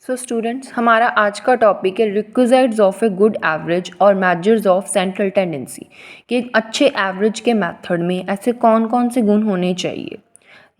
So students, हमारा आज का टॉपिक है requisites of a good average और मेजर्स ऑफ सेंट्रल टेंडेंसी कि एक अच्छे एवरेज के मेथड में ऐसे कौन कौन से गुण होने चाहिए।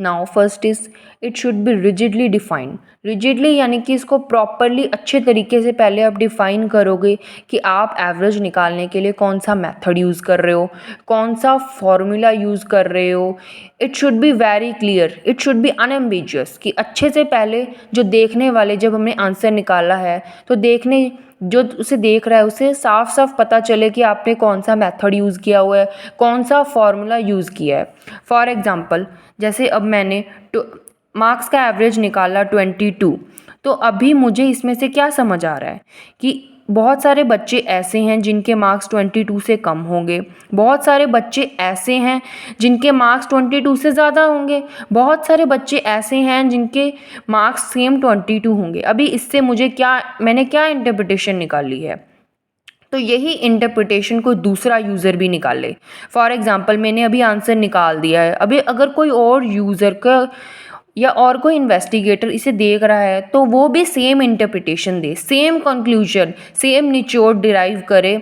Now first is it should B rigidly defined. Rigidly यानी कि इसको प्रॉपरली अच्छे तरीके से पहले आप डिफाइन करोगे कि आप एवरेज निकालने के लिए कौन सा मेथड यूज़ कर रहे हो, कौन सा फॉर्मूला यूज़ कर रहे हो। It should be very clear, it should B unambiguous कि अच्छे से पहले जो देखने वाले, जब हमने आंसर निकाला है तो देखने जो उसे देख रहा है उसे साफ साफ पता चले कि आपने कौन सा मेथड यूज़ किया हुआ है, कौन सा फॉर्मूला यूज़ किया है। फॉर एग्ज़ाम्पल, जैसे अब मैंने मार्क्स का एवरेज निकाला 22, तो अभी मुझे इसमें से क्या समझ आ रहा है कि बहुत सारे बच्चे ऐसे हैं जिनके मार्क्स 22 से कम होंगे, बहुत सारे बच्चे ऐसे हैं जिनके मार्क्स 22 से ज़्यादा होंगे, बहुत सारे बच्चे ऐसे हैं जिनके मार्क्स सेम 22 होंगे। अभी इससे मैंने क्या इंटरप्रिटेशन निकाली है, तो यही इंटरप्रिटेशन कोई दूसरा यूज़र भी निकाले। फॉर एग्ज़ाम्पल, मैंने अभी आंसर निकाल दिया है, अभी अगर कोई और यूज़र का या और कोई इन्वेस्टिगेटर इसे देख रहा है तो वो भी सेम इंटरप्रिटेशन दे, सेम कंक्लूजन, सेम निचोड़ डिराइव करे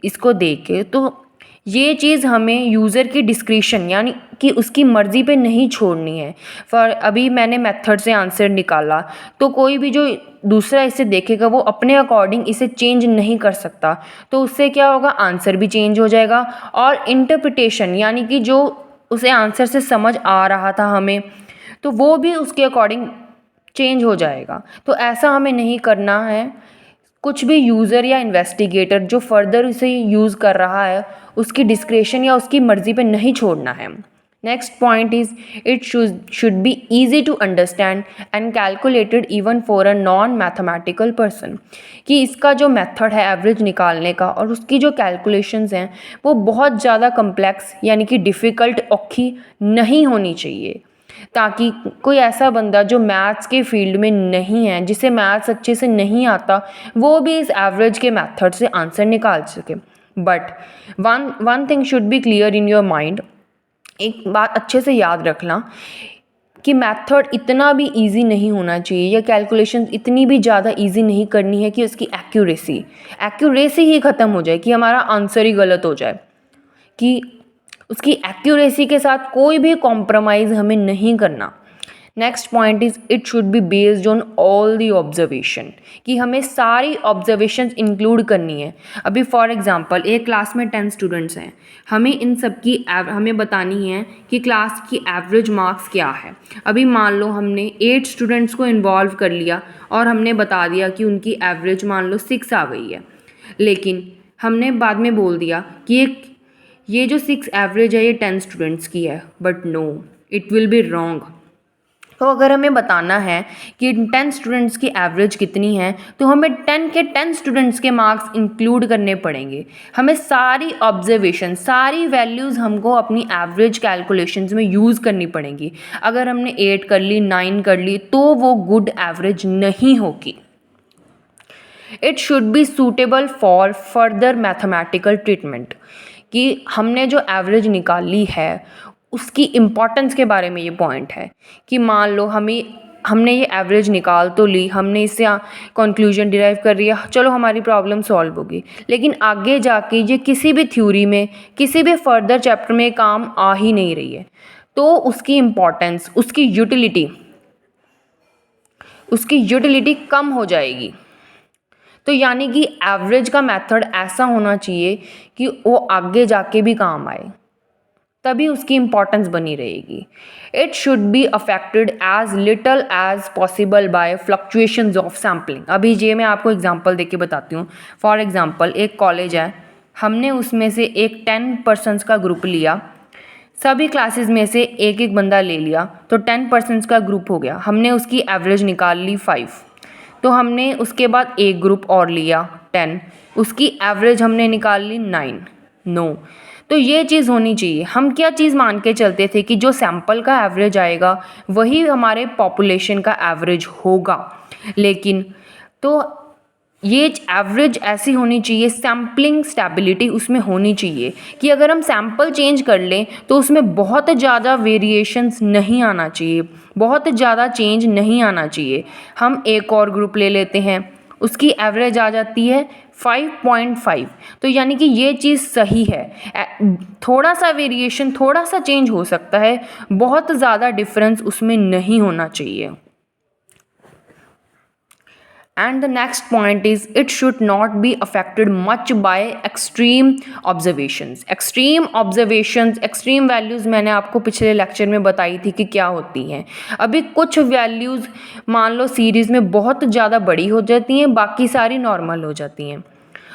इसको देख के। तो ये चीज़ हमें यूज़र की डिस्क्रिशन यानी कि उसकी मर्ज़ी पे नहीं छोड़नी है। फॉर अभी मैंने मेथड से आंसर निकाला तो कोई भी जो दूसरा इसे देखेगा वो अपने अकॉर्डिंग इसे चेंज नहीं कर सकता, तो उससे क्या होगा, आंसर भी चेंज हो जाएगा और इंटरप्रिटेशन यानी कि जो उसे आंसर से समझ आ रहा था हमें, तो वो भी उसके अकॉर्डिंग चेंज हो जाएगा। तो ऐसा हमें नहीं करना है। कुछ भी यूज़र या इन्वेस्टिगेटर जो फर्दर इसे यूज़ कर रहा है उसकी डिस्क्रेशन या उसकी मर्ज़ी पे नहीं छोड़ना है। Next point is it should be easy to understand and calculated even for a non mathematical person, कि इसका जो मेथड है एवरेज निकालने का और उसकी जो कैलकुलेशंस हैं वो बहुत ज़्यादा कम्प्लेक्स यानी कि डिफ़िकल्ट औखी नहीं होनी चाहिए, ताकि कोई ऐसा बंदा जो मैथ्स के फील्ड में नहीं है, जिसे मैथ्स अच्छे से नहीं आता, वो भी इस एवरेज के मेथड से आंसर निकाल सके। But one thing should be clear in your mind, एक बात अच्छे से याद रखना कि मेथड इतना भी इजी नहीं होना चाहिए या कैलकुलेशन इतनी भी ज़्यादा इजी नहीं करनी है कि उसकी एक्यूरेसी ही ख़त्म हो जाए, कि हमारा आंसर ही गलत हो जाए, कि उसकी एक्यूरेसी के साथ कोई भी कॉम्प्रोमाइज़ हमें नहीं करना। Next point is it should be based on all the observation, कि हमें सारी ऑब्जर्वेशंस इंक्लूड करनी है। अभी फॉर एग्जांपल एक क्लास में 10 स्टूडेंट्स हैं, हमें इन सब की हमें बतानी है कि क्लास की एवरेज मार्क्स क्या है। अभी मान लो हमने 8 स्टूडेंट्स को इन्वॉल्व कर लिया और हमने बता दिया कि उनकी एवरेज मान लो 6 आ गई है, लेकिन हमने बाद में बोल दिया कि ये जो 6 एवरेज है ये 10 स्टूडेंट्स की है, but no, it will be wrong. तो अगर हमें बताना है कि 10 स्टूडेंट्स की एवरेज कितनी है तो हमें 10 के 10 स्टूडेंट्स के मार्क्स इंक्लूड करने पड़ेंगे। हमें सारी ऑब्जर्वेशन, सारी वैल्यूज़ हमको अपनी एवरेज कैलकुलेशंस में यूज़ करनी पड़ेंगी। अगर हमने 8 कर ली, 9 कर ली, तो वो गुड एवरेज नहीं होगी। It should B suitable for further mathematical treatment, कि हमने जो एवरेज निकाली है उसकी इम्पॉर्टेंस के बारे में ये पॉइंट है कि मान लो हमने ये एवरेज निकाल तो ली, हमने इससे कंक्लूजन डिराइव कर लिया, चलो हमारी प्रॉब्लम सॉल्व होगी, लेकिन आगे जाके ये किसी भी थ्योरी में, किसी भी फर्दर चैप्टर में काम आ ही नहीं रही है, तो उसकी इम्पॉर्टेंस, उसकी यूटिलिटी कम हो जाएगी। तो यानी कि एवरेज का मेथड ऐसा होना चाहिए कि वो आगे जाके भी काम आए, तभी उसकी इम्पॉर्टेंस बनी रहेगी। It should be affected as little as possible by fluctuations of sampling. अभी ये मैं आपको एग्जांपल देके बताती हूँ। फॉर एग्जांपल एक कॉलेज है, हमने उसमें से एक 10 पर्सन्स का ग्रुप लिया, सभी क्लासेस में से एक एक बंदा ले लिया, तो 10 पर्सन्स का ग्रुप हो गया। हमने उसकी एवरेज निकाल ली 5, तो हमने उसके बाद एक ग्रुप और लिया 10, उसकी एवरेज हमने निकाल ली 9। नो, तो ये चीज़ होनी चाहिए। हम क्या चीज़ मान के चलते थे कि जो सैंपल का एवरेज आएगा वही हमारे पॉपुलेशन का एवरेज होगा, लेकिन तो ये एवरेज ऐसी होनी चाहिए, सैम्पलिंग स्टेबिलिटी उसमें होनी चाहिए कि अगर हम सैम्पल चेंज कर लें तो उसमें बहुत ज़्यादा वेरिएशंस नहीं आना चाहिए, बहुत ज़्यादा चेंज नहीं आना चाहिए। हम एक और ग्रुप ले लेते हैं, उसकी एवरेज आ जाती है 5.5, तो यानी कि ये चीज़ सही है। थोड़ा सा वेरिएशन, थोड़ा सा चेंज हो सकता है, बहुत ज़्यादा डिफरेंस उसमें नहीं होना चाहिए। And the next point is it should not be affected much by extreme observations. extreme values मैंने आपको पिछले लेक्चर में बताई थी कि क्या होती हैं। अभी कुछ वैल्यूज़ मान लो सीरीज़ में बहुत ज़्यादा बड़ी हो जाती हैं, बाकी सारी नॉर्मल हो जाती हैं,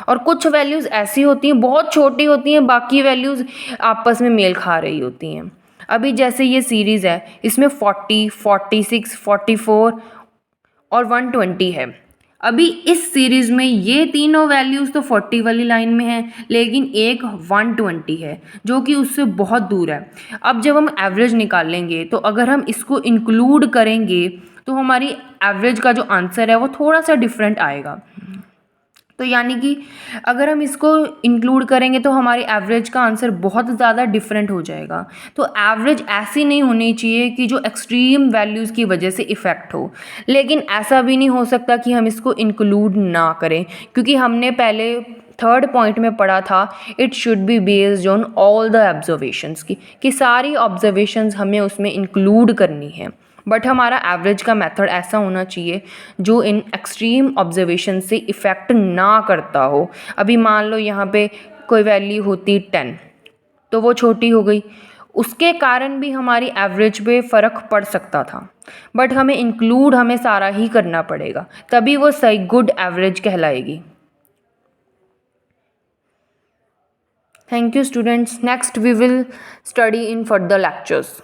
और कुछ वैल्यूज़ ऐसी होती हैं बहुत छोटी होती हैं, बाकी वैल्यूज़ आपस में मेल खा रही होती हैं। अभी जैसे ये सीरीज़ है, इसमें 40, 46, 44 और 120 है। अभी इस सीरीज़ में ये तीनों वैल्यूज़ तो 40 वाली लाइन में है, लेकिन एक 120 है जो कि उससे बहुत दूर है। अब जब हम एवरेज निकालेंगे तो अगर हम इसको इंक्लूड करेंगे तो हमारी एवरेज का जो आंसर है वो थोड़ा सा डिफरेंट आएगा। तो यानी कि अगर हम इसको इंक्लूड करेंगे तो हमारी एवरेज का आंसर बहुत ज़्यादा डिफरेंट हो जाएगा। तो एवरेज ऐसी नहीं होनी चाहिए कि जो एक्सट्रीम वैल्यूज़ की वजह से इफ़ेक्ट हो, लेकिन ऐसा भी नहीं हो सकता कि हम इसको इंक्लूड ना करें, क्योंकि हमने पहले थर्ड पॉइंट में पढ़ा था it should be based on all the observations की, कि सारी ऑब्जर्वेशंस हमें उसमें इंक्लूड करनी है। बट हमारा एवरेज का मेथड ऐसा होना चाहिए जो इन एक्सट्रीम ऑब्जर्वेशन से इफ़ेक्ट ना करता हो। अभी मान लो यहाँ पे कोई वैल्यू होती 10, तो वो छोटी हो गई, उसके कारण भी हमारी एवरेज पे फ़र्क पड़ सकता था, बट हमें इंक्लूड हमें सारा ही करना पड़ेगा, तभी वो सही गुड एवरेज कहलाएगी। Thank you students, next we will study in further lectures.